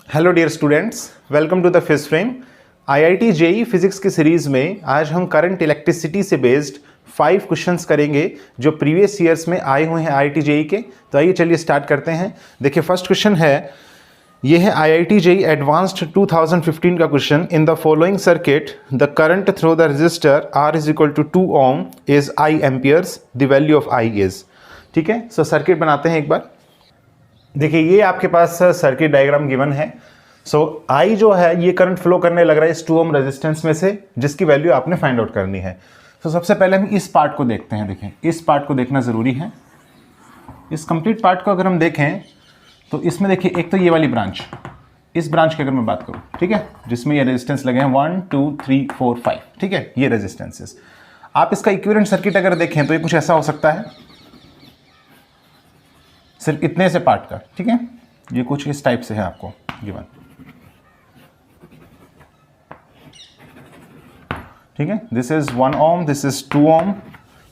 Hello dear students, welcome to the Phys Frame. IIT JEE physics की series में आज हम करंट इलेक्ट्रिसिटी से बेस्ड 5 क्वेश्चंस करेंगे जो प्रीवियस ईयर्स में आए हुए हैं आईआईटी जेईई के। तो आइए चलिए स्टार्ट करते हैं। देखिए फर्स्ट क्वेश्चन है, ये है आईआईटी जेईई एडवांस्ड 2015 का question. In the following circuit the current through the resistor R is equal to 2 ohm is I amperes, the value of I is. ठीक है, सो सर्किट बनाते हैं एक बार। देखिए ये आपके पास सर्किट डायग्राम गिवन है। सो I जो है ये करंट फ्लो करने लग रहा है इस 2 ओम रेजिस्टेंस में से, जिसकी वैल्यू आपने फाइंड आउट करनी है। तो सबसे पहले हम इस पार्ट को देखते हैं। देखें इस पार्ट को देखना ज़रूरी है। इस कंप्लीट पार्ट को अगर हम देखें तो इसमें देखिए एक तो ये वाली ब्रांच, इस ब्रांच की अगर मैं बात करूँ, ठीक है, जिसमें ये रेजिस्टेंस लगे हैं 1 2 3 4 5, ठीक है, ये रेजिस्टेंसेस। आप इसका इक्विवेलेंट सर्किट अगर देखें तो ये कुछ ऐसा हो सकता है, सिर्फ इतने से पार्ट का, ठीक है, ये कुछ इस टाइप से है आपको गिवन, ठीक है। This is 1 ohm, this is 2 ohm,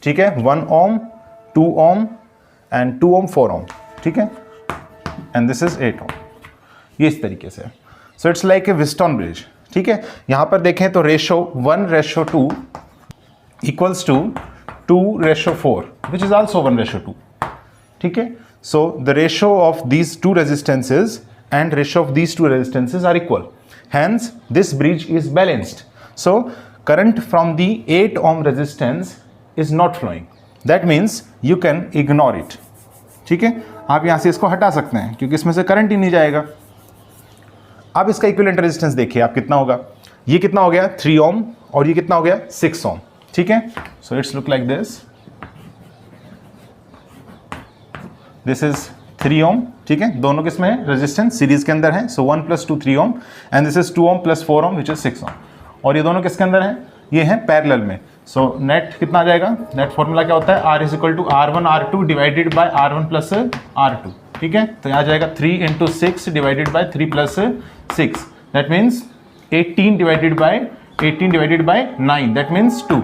ठीक है, 1 ओम 2 ओम एंड 2 ओम 4 ओम, ठीक है, एंड दिस इज 8 ओम। ये इस तरीके से। So it's like a Wheatstone bridge, ठीक है। यहां पर देखें तो ratio 1:2 equals to 2:4 which is also 1:2, ठीक है। So the ratio of these two resistances and ratio of these two resistances are equal. Hence, this bridge is balanced. So current from the 8 ohm resistance is not flowing. That means you can ignore it. ठीक है, आप यहाँ से इसको हटा सकते हैं क्योंकि इसमें से करंट ही नहीं जाएगा। अब इसका इक्विवेलेंट रेजिस्टेंस देखिए आप कितना होगा। ये कितना हो गया 3 ओम और ये कितना हो गया 6 ओम, ठीक है। So it's look like this, this is 3 ओम, ठीक है, दोनों किसमें है रेजिस्टेंस सीरीज के अंदर है। So 1 + 2 3 ohm and this is 2 ohm + 4 ohm which is 6 ohm, और ये दोनों किसके अंदर है, ये है पैरेलल में। सो नेट कितना आ जाएगा, नेट फॉर्मूला क्या होता है, R is equal to R1 R2 divided by R1 + R2, ठीक है। तो यहाँ जाएगा 3 × 6 divided by 3 + 6, that means 18 divided by 9, that means 2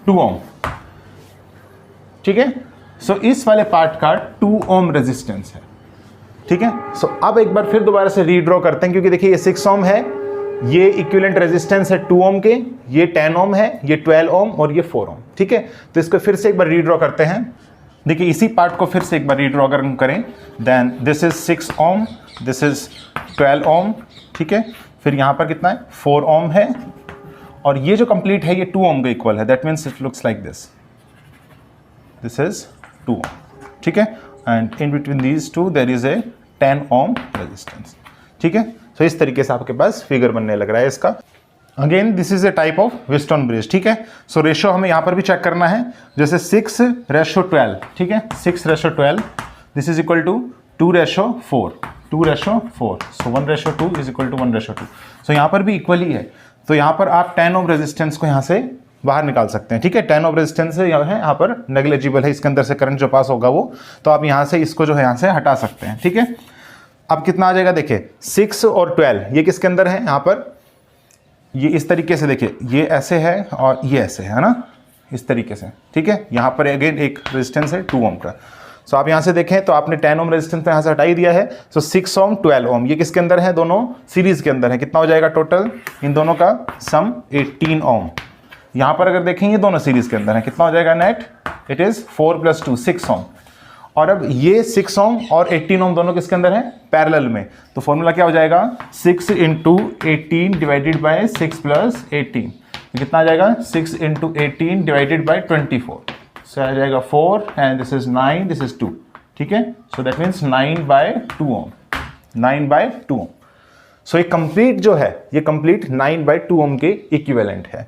ohm, ठीक है। सो इस वाले पार्ट का 2 ओम रेजिस्टेंस है, ठीक है। सो अब एक बार फिर दोबारा से रीड्रॉ करते हैं क्योंकि देखिए ये 6 ओम है, ये इक्विवेलेंट रेजिस्टेंस है 2 ओम के, ये 10 ओम है, ये 12 ओम और ये 4 ओम, ठीक है। तो इसको फिर से एक बार रीड्रॉ करते हैं। देखिए इसी पार्ट को फिर से एक बार रीड्रॉ अगर हम करें, then this is 6 ohm, this is 12 ohm, ठीक है। फिर यहाँ पर कितना है 4 ओम है, और ये जो कंप्लीट है ये 2 ओम के इक्वल है, that means it looks like this, this is 2 ohm, ठीक है, and in between these two there is a 10 ohm resistance, ठीक है। सो इस तरीके से आपके पास फिगर बनने लग रहा है इसका। Again this is a type of Wheatstone bridge, ठीक है। सो रेशो हमें यहाँ पर भी चेक करना है, जैसे 6:12, ठीक है, 6:12, this is equal to 2:4, 2:4, so 1:2 is equal to 1:2। So यहाँ पर भी इक्वल ही है। तो यहाँ पर आप 10 ओम रेजिस्टेंस को यहाँ से बाहर निकाल सकते हैं, ठीक है। 10 ओम रेजिस्टेंस है यहाँ पर नेग्लिजिबल है, इसके अंदर से करंट जो पास होगा वो, तो आप यहाँ से इसको जो है यहाँ से हटा सकते हैं, ठीक है। अब कितना आ जाएगा, देखिए 6 और 12 ये किसके अंदर है, यहाँ पर ये इस तरीके से, देखिए ये ऐसे है और ये ऐसे है ना, इस तरीके से, ठीक है। यहाँ पर अगेन एक रेजिस्टेंस है 2 ओम का। सो आप यहाँ से देखें तो आपने 10 ओम रेजिस्टेंस यहाँ से हटा ही दिया है। सो 6 ओम 12 ओम ये किसके अंदर है, दोनों सीरीज के अंदर है। कितना हो जाएगा टोटल इन दोनों का सम 18 ओम। यहाँ पर अगर देखें ये दोनों सीरीज के अंदर है, कितना हो जाएगा नेट, इट इज 4 + 2 6 ओम। और अब ये 6 ओम और 18 ओम दोनों किसके अंदर है, पैरेलल में। तो फॉर्मूला क्या हो जाएगा, 6 × 18 डिवाइडेड बाय 6 + 18, कितना आ जाएगा 6 × 18 डिवाइडेड बाय 24, सो आ जाएगा 4 and this is 9, this is 2, ठीक है। सो दैट मीन्स 9/2 ओम, 9/2 ओम। सो ये कंप्लीट जो है ये कंप्लीट 9/2 ओम के इक्विवेलेंट है।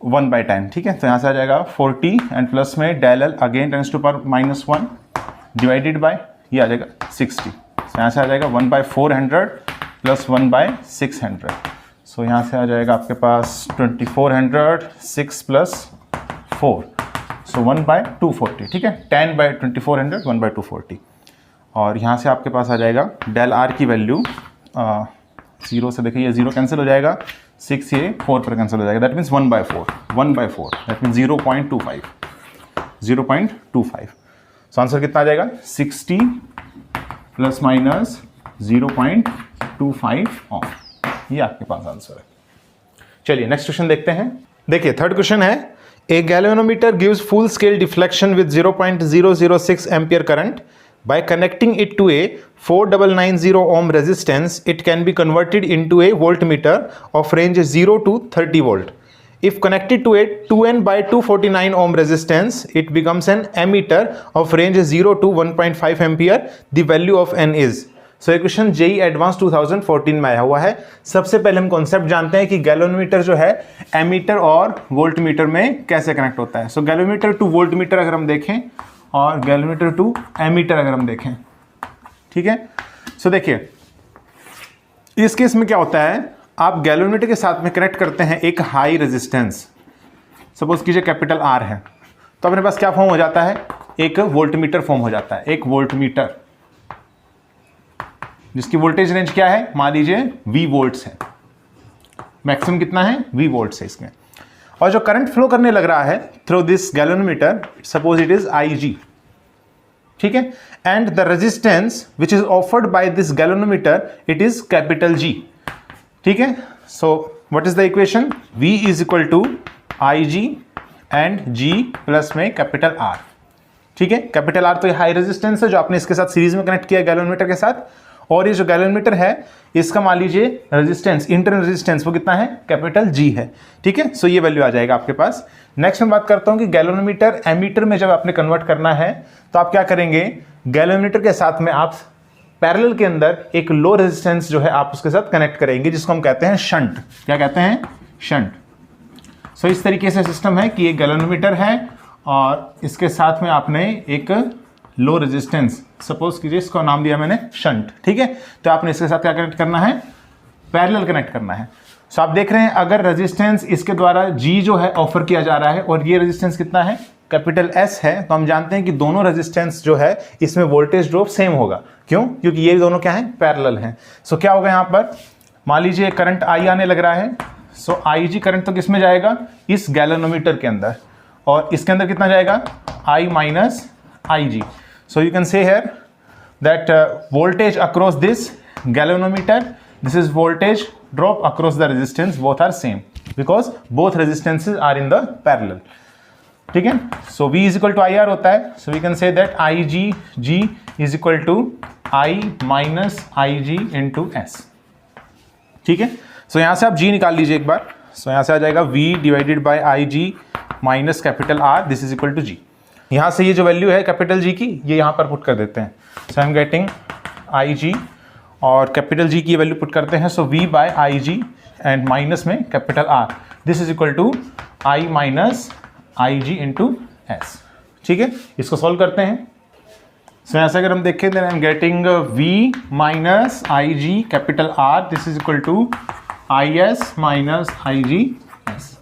1/10, ठीक है। तो यहाँ से आ जाएगा 40 एंड प्लस में del L again tens to power -1 divided by ये आ जाएगा 60। तो यहाँ से आ जाएगा 1/400 प्लस 1/600। सो यहाँ से आ जाएगा आपके पास 2400 6 प्लस 4, सो 1/240, ठीक है। 10/2400 1/240। और यहाँ से आपके पास आ जाएगा डेल आर की वैल्यू 0 से देखिए ये 0 कैंसिल हो जाएगा, 6 ये 4 पर कैंसिल हो जाएगा, that means 1/4 that means 0.25। So answer कितना आ जाएगा 60 प्लस माइनस 0.25 ओम। ये आपके पास आंसर है। चलिए नेक्स्ट क्वेश्चन देखते हैं। देखिए थर्ड क्वेश्चन है, a galvanometer gives full scale deflection with 0.006 ampere current By connecting it to a 4990 ohm resistance, it can be converted into a voltmeter of range 0 to 30 volt. If connected to a 2N by 249 ohm resistance, it becomes an ammeter of range 0 to 1.5 ampere. The value of N is. So ये question JEE advance 2014 में आया हुआ है। सबसे पहले हम concept जानते हैं कि गैलोमीटर जो है एमीटर और वोल्टमीटर में कैसे कनेक्ट होता है। सो गैलोमीटर टू वोल्टमीटर अगर हम देखें और गैलोमीटर टू एमीटर अगर हम देखें, ठीक है। सो देखिए इस केस में क्या होता है, आप गैलोमीटर के साथ में कनेक्ट करते हैं एक हाई रेजिस्टेंस, सपोज कीजिए कैपिटल R है, तो अपने पास क्या फॉर्म हो जाता है, एक वोल्टमीटर फॉर्म हो जाता है, एक वोल्टमीटर जिसकी वोल्टेज रेंज क्या है, मान लीजिए V वोल्ट्स है, मैक्सिमम कितना है V वोल्ट्स है इसमें, और जो करंट फ्लो करने लग रहा है through this galvanometer, suppose it is IG, ठीक है, and the resistance which is offered by this galvanometer it is capital G, ठीक है। So what is the equation, V is equal to IG and G plus में capital R, ठीक है। Capital R तो ये high resistance है जो आपने इसके साथ सीरीज में कनेक्ट किया गैलोमीटर के साथ, और ये जो गैलोमीटर है इसका मान लीजिए रेजिस्टेंस, इंटरनल रेजिस्टेंस वो कितना है, कैपिटल G है, ठीक है। सो ये वैल्यू आ जाएगा आपके पास। नेक्स्ट मैं बात करता हूँ कि गैलोमीटर एमीटर में जब आपने कन्वर्ट करना है तो आप क्या करेंगे, गैलोमीटर के साथ में आप पैरेलल के अंदर एक लो रेजिस्टेंस जो है आप उसके साथ कनेक्ट करेंगे, जिसको हम कहते हैं शंट। क्या कहते हैं, शंट। सो इस तरीके से सिस्टम है कि एक गैलोमीटर है और इसके साथ में आपने एक लो रेजिस्टेंस, सपोज कीजिए इसको नाम दिया मैंने शंट, ठीक है। तो आपने इसके साथ क्या कनेक्ट करना है, पैरेलल कनेक्ट करना है। सो आप देख रहे हैं अगर रेजिस्टेंस इसके द्वारा G जो है ऑफर किया जा रहा है और ये रेजिस्टेंस कितना है, कैपिटल S है, तो हम जानते हैं कि दोनों रेजिस्टेंस जो है इसमें वोल्टेज ड्रॉप सेम होगा। क्यों, क्योंकि ये दोनों क्या है, पैरेलल हैं। सो क्या होगा यहाँ पर, मान लीजिए करंट I आने लग रहा है, सो IG करंट तो किस में जाएगा, इस गैलोमीटर के अंदर, और इसके अंदर कितना जाएगा, I minus IG। So you can say here that voltage across this galvanometer, this is voltage drop across the resistance, both are same because both resistances are in the parallel, ठीक है। So V is equal to IR होता है, so we can say that G is equal to I minus IG into S, ठीक है। So यहाँ से आप G निकाल लीजिए एक बार, so यहाँ से आ जाएगा V divided by IG minus capital R, this is equal to G। यहाँ से ये जो वैल्यू है कैपिटल G की, ये यहाँ पर पुट कर देते हैं, so I am getting IG और कैपिटल G की वैल्यू पुट करते हैं, so V by IG and minus में capital R, this is equal to I minus IG into S, ठीक है। इसको सॉल्व करते हैं। सो यहाँ से अगर हम देखें then I am getting V minus IG capital R, this is equal to IS minus IG S,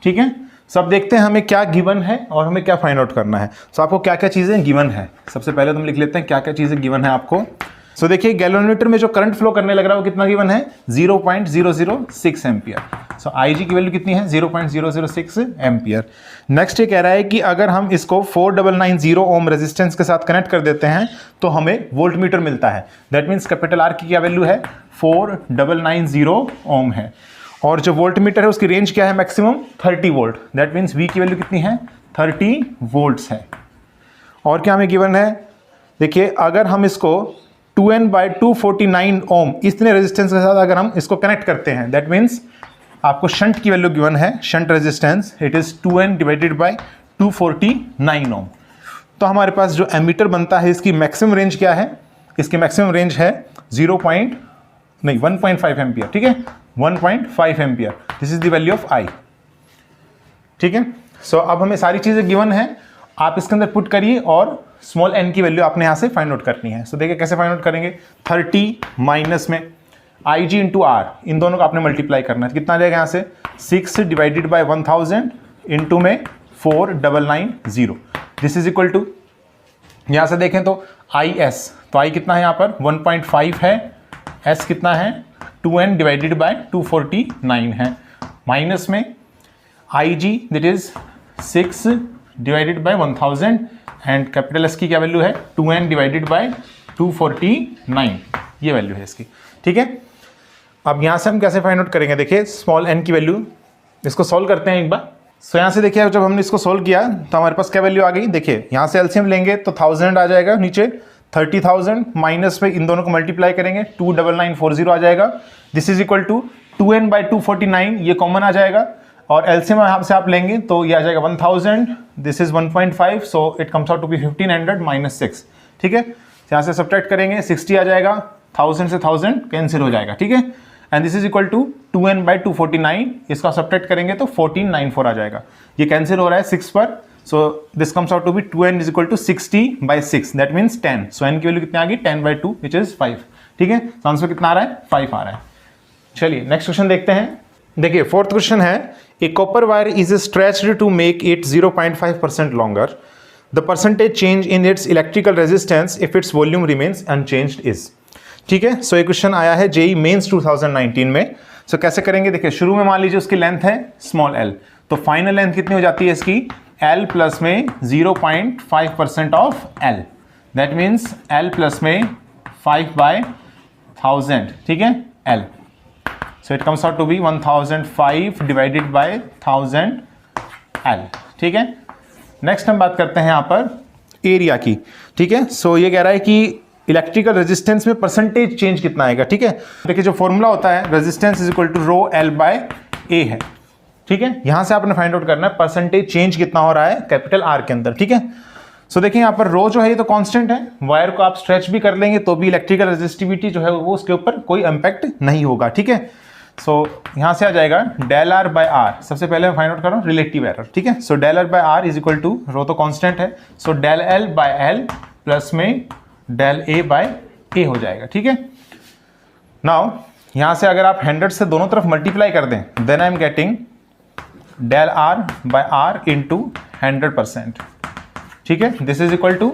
ठीक है। सब देखते हैं हमें क्या गिवन है और हमें क्या फाइंड आउट करना है। सो आपको क्या क्या चीज़ें गिवन है, सबसे पहले तो हम लिख लेते हैं क्या क्या चीज़ें गिवन है आपको। सो देखिए गैलोमीटर में जो करंट फ्लो करने लग रहा है वो कितना गिवन है, 0.006 एम्पियर। सो IG की वैल्यू कितनी है, 0.006 एम्पियर। नेक्स्ट ये कह रहा है कि अगर हम इसको 4990 ओम रेजिस्टेंस के साथ कनेक्ट कर देते हैं तो हमें वोल्टमीटर मिलता है। दैट मीन्स कैपिटल R की क्या वैल्यू है, 4990 ओम है, और जो वोल्टमीटर है उसकी रेंज क्या है, maximum 30 volt. That means V की वैल्यू कितनी है, 30 वोल्ट्स है। और क्या हमें गिवन है, देखिए अगर हम इसको 2N बाई 249 ओम इतने रेजिस्टेंस के साथ अगर हम इसको कनेक्ट करते हैं, दैट मीन्स आपको शंट की वैल्यू गिवन है, shunt resistance it is 2N divided by 249 ओम। तो हमारे पास जो एमीटर बनता है इसकी मैक्सिमम रेंज क्या है, इसकी मैक्सिमम रेंज है 1.5 एम्पियर, ठीक है, 1.5 ampere, this is the value of I, ठीक है। सो अब हमें सारी चीज़ें गिवन है, आप इसके अंदर पुट करिए और स्मॉल n की वैल्यू आपने यहाँ से फाइंड आउट करनी है। सो देखिए कैसे फाइंड आउट करेंगे, 30 माइनस में IG इंटू R, इन दोनों को आपने मल्टीप्लाई करना है, कितना आ जाएगा यहाँ से, 6 डिवाइडेड बाई 1000 इंटू में 4990, दिस इज इक्वल टू, यहाँ से देखें तो IS, तो I कितना है यहाँ पर 1.5 है, S कितना है 2N डिवाइडेड बाय 249 है, माइनस में IG that is 6 divided by 1000 and capital S की क्या वैल्यू है, 2N डिवाइडेड बाय 249, ये वैल्यू है इसकी, ठीक है। अब यहाँ से हम कैसे फाइंड आउट करेंगे, देखिए स्मॉल n की वैल्यू, इसको सॉल्व करते हैं एक बार। सो यहाँ से देखिए जब हमने इसको सोल्व किया तो हमारे पास क्या वैल्यू आ गई, देखिए यहाँ से एलसीएम लेंगे तो 1000 आ जाएगा नीचे, 30,000 माइनस में इन दोनों को मल्टीप्लाई करेंगे 29940 आ जाएगा। This is equal to 2n/249, ये कॉमन आ जाएगा और एलसीएम यहाँ से आप लेंगे तो ये आ जाएगा 1000, this is 1.5, so it comes out to be 1500 minus 6। ठीक है, यहाँ से सब्ट्रैक्ट करेंगे 60 आ जाएगा, 1000 से 1000 कैंसिल हो जाएगा। ठीक है, and this is equal to 2n/249, इसका सब्ट्रैक्ट करेंगे तो 1494 आ जाएगा। ये कैंसिल हो रहा है 6 पर, so this comes out to be 2n is equal to 60/6, that means 10। सो n की वैल्यू कितनी आ गई 10/2 विच इज 5। ठीक है, तो आंसर कितना आ रहा है 5 आ रहा है। चलिए नेक्स्ट क्वेश्चन देखते हैं। देखिए फोर्थ क्वेश्चन है, a copper wire is stretched to make it 0.5% longer, the percentage change in its electrical resistance if its volume remains unchanged is. ठीक है, सो ये क्वेश्चन आया है जेई मेंस 2019 में। सो कैसे करेंगे, देखिए शुरू में मान लीजिए उसकी लेंथ है स्मॉल l, तो फाइनल लेंथ कितनी हो जाती है इसकी l प्लस में 0.5% of l, that means l plus में 5/1000। ठीक है, l, so it comes out to be 1005 divided by 1000 l। ठीक है, नेक्स्ट हम बात करते हैं यहाँ पर एरिया की। ठीक है, सो ये कह रहा है कि इलेक्ट्रिकल रेजिस्टेंस में परसेंटेज चेंज कितना आएगा। ठीक है, देखिए जो फॉर्मूला होता है resistance is equal to rho L/A है। ठीक है, यहां से आपने फाइंड आउट करना है परसेंटेज चेंज कितना हो रहा है कैपिटल R के अंदर। ठीक है, सो देखिए यहाँ पर रो जो है ये तो कांस्टेंट है, वायर को आप स्ट्रेच भी कर लेंगे तो भी इलेक्ट्रिकल रेजिस्टिविटी जो है वो उसके ऊपर कोई इंपैक्ट नहीं होगा। ठीक है, सो यहाँ से आ जाएगा डेल R/R। सबसे पहले मैं फाइंड आउट कर रहा हूँ रिलेटिव एरर। ठीक है, so del R/R is equal to, rho तो कांस्टेंट है, सो डेल L/L प्लस में डेल A/A हो जाएगा। ठीक है, नाउ यहां से अगर आप 100 से दोनों तरफ मल्टीप्लाई कर दें then I am getting del R/R into 100%। ठीक है, this is equal to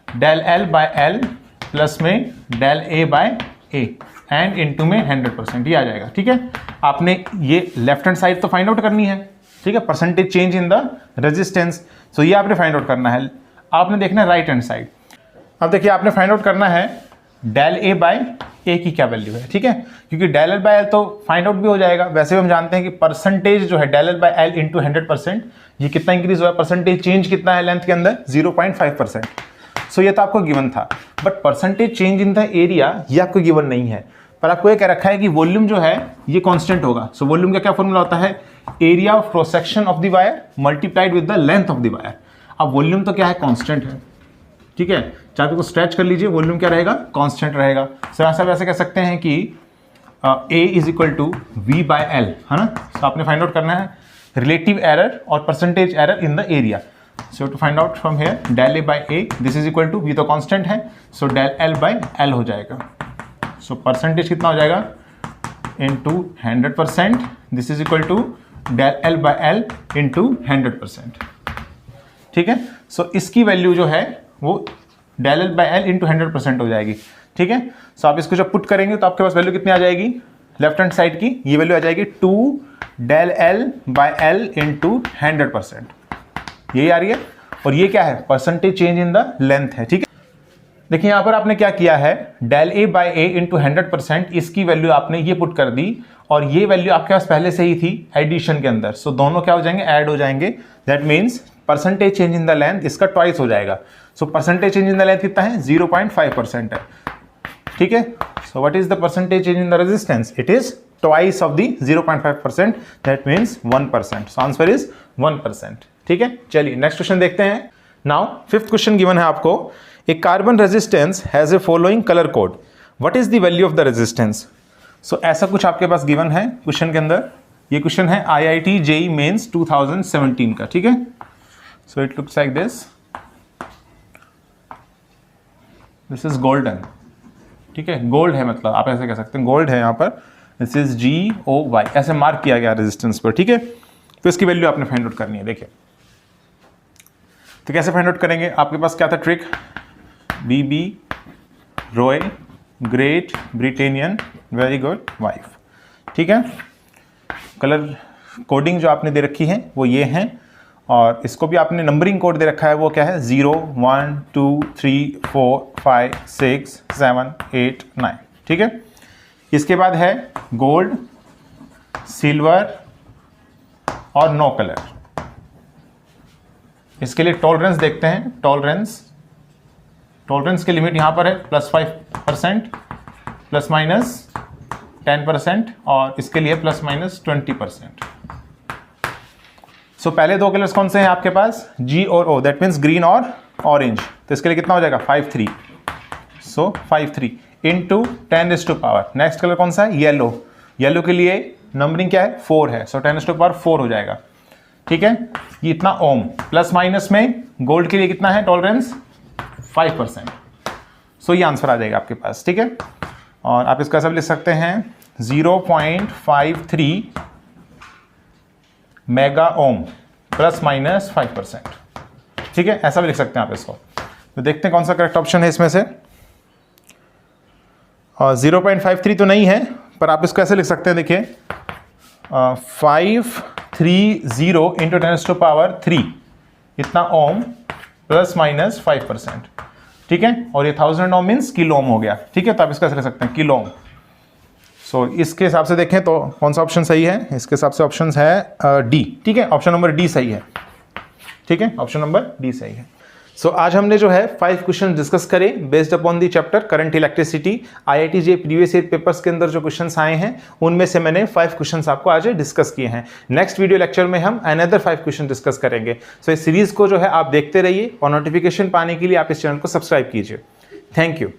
del L/L plus में डेल A/A एंड इंटू में 100%, ये आ जाएगा। ठीक है, आपने ये लेफ्ट हैंड साइड तो फाइंड आउट करनी है। ठीक है, percentage change in the resistance, so ये आपने फाइंड आउट करना है। आपने देखना है राइट हैंड साइड। अब देखिए आपने फाइंड आउट करना है डेल A/A की क्या वैल्यू है। ठीक है, क्योंकि डेल L/L तो फाइंड आउट भी हो जाएगा, वैसे भी हम जानते हैं कि परसेंटेज जो है डेल L/L इंटू 100%, ये कितना इंक्रीज हुआ है, परसेंटेज चेंज कितना है लेंथ के अंदर 0.5%। सो ये तो आपको गिवन था, but percentage change in the area ये आपको गिवन नहीं है, पर आपको ये कह रखा है कि वॉल्यूम जो है ये कांस्टेंट होगा। सो वॉल्यूम का क्या फॉर्मूला होता है, area of cross section of the wire multiplied with the length of the wire. अब वॉल्यूम तो क्या है, कांस्टेंट है। ठीक है, चाहे तो स्ट्रेच कर लीजिए, वॉल्यूम क्या रहेगा, कांस्टेंट रहेगा। सो ऐसा वैसे कह सकते हैं कि A is equal to V/L, है ना। तो आपने फाइंड आउट करना है रिलेटिव एरर और percentage error in the area. So to find out from here del A/A, this is equal to, V तो कांस्टेंट है, सो डेल L/L हो जाएगा। सो परसेंटेज कितना हो जाएगा into 100%, this is equal to del L/L into 100%। ठीक है, सो इसकी वैल्यू जो है वो डेल L/L इंटू 100% हो जाएगी। ठीक है, सो आप इसको जब पुट करेंगे तो आपके पास वैल्यू कितनी आ जाएगी, लेफ्ट हैंड साइड की ये वैल्यू आ जाएगी 2 डेल L/L इंटू 100%, यही आ रही है। और ये क्या है, percentage change in the length है। ठीक है, देखिए यहाँ पर आपने क्या किया है, डेल A/A इंटू 100%, इसकी वैल्यू आपने ये पुट कर दी और ये वैल्यू आपके पास पहले से ही थी एडिशन के अंदर। सो दोनों क्या हो जाएंगे, ऐड हो जाएंगे, that means percentage change in the length इसका ट्वाइस हो जाएगा। So percentage change in the length कितना है, 0.5% है। ठीक है, so what is the percentage change in the resistance, it is twice of the 0.5%, that means 1%। So answer is 1%। ठीक है, चलिए नेक्स्ट क्वेश्चन देखते हैं। नाउ फिफ्थ क्वेश्चन गिवन है आपको, a carbon resistance has a following colour code, what is the value of the resistance. So ऐसा कुछ आपके पास गिवन है क्वेश्चन के अंदर। ये क्वेश्चन है IIT JEE मेंस 2017 का। ठीक है, so it looks like this, this is golden. ठीक है, गोल्ड है, मतलब आप ऐसे कह सकते हैं गोल्ड है यहाँ पर, दिस इज GOY ऐसे मार्क किया गया रेजिस्टेंस पर। ठीक है, तो इसकी वैल्यू आपने फाइंड आउट करनी है। देखिए तो कैसे फाइंड आउट करेंगे, आपके पास क्या था trick, BB Roy great Britannian very good wife. ठीक है, कलर कोडिंग जो आपने दे रखी है वो ये है, और इसको भी आपने नंबरिंग कोड दे रखा है, वो क्या है 0 1 2 3 4 5 6 7 8 9। ठीक है, इसके बाद है गोल्ड, सिल्वर और नो कलर। इसके लिए टॉलरेंस देखते हैं, टॉलरेंस टॉलरेंस की लिमिट यहाँ पर है +5%, ±10% और इसके लिए ±20%। सो पहले दो कलर्स कौन से हैं आपके पास, G और O, दैट मीन्स ग्रीन और ऑरेंज। तो इसके लिए कितना हो जाएगा 5-3, सो 5-3 इंटू 10⁻⁴। नेक्स्ट कलर कौन सा है, येलो। येलो के लिए नंबरिंग क्या है 4 है, सो 10⁻⁴ हो जाएगा। ठीक है, ये इतना ओम। प्लस माइनस में गोल्ड के लिए कितना है टॉलरेंस 5%। सो ये आंसर आ जाएगा आपके पास। ठीक है, और आप इसका सब लिख सकते हैं 0.53 मेगा ओम ±5%। ठीक है, ऐसा भी लिख सकते हैं आप इसको। तो देखते हैं कौन सा करेक्ट ऑप्शन है इसमें से। 0.53 तो नहीं है, पर आप इसको ऐसे लिख सकते हैं, देखिए 530 इंटू 10⁻³ इतना ओम ±5%। ठीक है, और ये 1000 ओम मीन्स किलो ओम हो गया। ठीक है, तो आप इसका ऐसे लिख सकते हैं किलो ओम। सो इसके हिसाब से देखें तो कौन सा ऑप्शन सही है, इसके हिसाब से ऑप्शन है डी। ठीक है, ऑप्शन नंबर डी सही है। ठीक है, ऑप्शन नंबर डी सही है। सो आज हमने जो है 5 क्वेश्चन डिस्कस करे based upon the chapter current electricity. IIT JEE previous year papers के अंदर जो क्वेश्चंस आए हैं उनमें से मैंने 5 क्वेश्चंस आपको आज डिस्कस किए हैं। नेक्स्ट वीडियो लेक्चर में हम अनदर 5 क्वेश्चन डिस्कस करेंगे। सो इस सीरीज को जो है आप देखते रहिए और नोटिफिकेशन पाने के लिए आप इस चैनल को सब्सक्राइब कीजिए। Thank you.